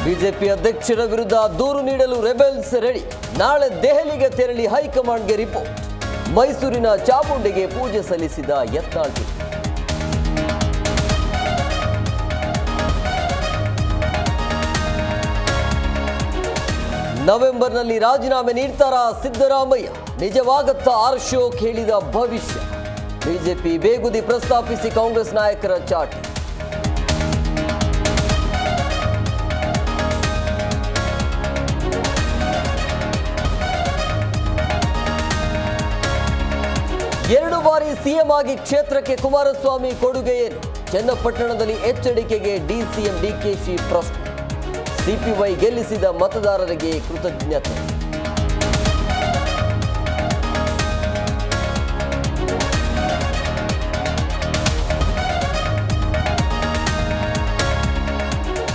BJP ಅಧ್ಯಕ್ಷರ ವಿರುದ್ಧ ದೂರು ನೀಡಲು ರೆಬೆಲ್ಸ್ ರೆಡಿ. ನಾಳೆ ದೆಹಲಿಗೆ ತೆರಳಿ ಹೈಕಮಾಂಡ್ಗೆ ರಿಪೋರ್ಟ್. ಮೈಸೂರಿನ ಚಾಮುಂಡಿಗೆ ಪೂಜೆ ಸಲ್ಲಿಸಿದ ಯತ್ನಾಳ್. ನವೆಂಬರ್ನಲ್ಲಿ ರಾಜೀನಾಮೆ ನೀಡ್ತಾರಾ ಸಿದ್ದರಾಮಯ್ಯ? ನಿಜವಾಗತ್ತಾ ಅಶೋಕ್ ಹೇಳಿದ ಭವಿಷ್ಯ? ಬಿಜೆಪಿ ಬೇಗುದಿ ಪ್ರಸ್ತಾಪಿಸಿ ಕಾಂಗ್ರೆಸ್ ನಾಯಕರ ಚಾಟಿ. ಎರಡು ಬಾರಿ ಸಿಎಂ ಆಗಿ ಕ್ಷೇತ್ರಕ್ಕೆ ಕುಮಾರಸ್ವಾಮಿ ಕೊಡುಗೆ ಏನು? ಚನ್ನಪಟ್ಟಣದಲ್ಲಿ ಎಚ್ಚರಿಕೆಗೆ ಡಿಸಿಎಂ ಡಿಕೆಶಿ ಪ್ರಶ್ನೆ. ಸಿಪಿವೈ ಗೆಲ್ಲಿಸಿದ ಮತದಾರರಿಗೆ ಕೃತಜ್ಞತೆ.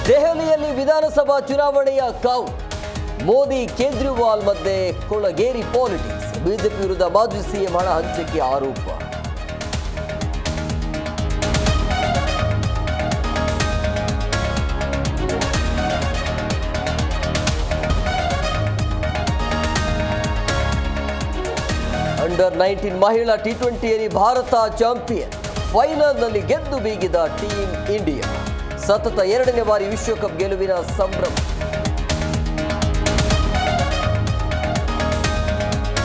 ದೆಹಲಿಯಲ್ಲಿ ವಿಧಾನಸಭಾ ಚುನಾವಣೆಯ ಕಾವು. ಮೋದಿ ಕೇಜ್ರಿವಾಲ್ ಮಧ್ಯೆ ಕೊಳಗೇರಿ ಪಾಲಿಟಿಕ್ಸ್. ಬಿಜೆಪಿ ವಿರುದ್ಧ ಮಾಜಿ ಸಿಎಂ ಹಣ ಹಂಚಿಕೆ ಆರೋಪ. ಅಂಡರ್ 19 ಮಹಿಳಾ ಟಿ20ಯಲ್ಲಿ ಭಾರತ ಚಾಂಪಿಯನ್. ಫೈನಲ್ನಲ್ಲಿ ಗೆದ್ದು ಬೀಗಿದ ಟೀಮ್ ಇಂಡಿಯಾ. ಸತತ 2ನೇ ಬಾರಿ ವಿಶ್ವಕಪ್ ಗೆಲುವಿನ ಸಂಭ್ರಮ.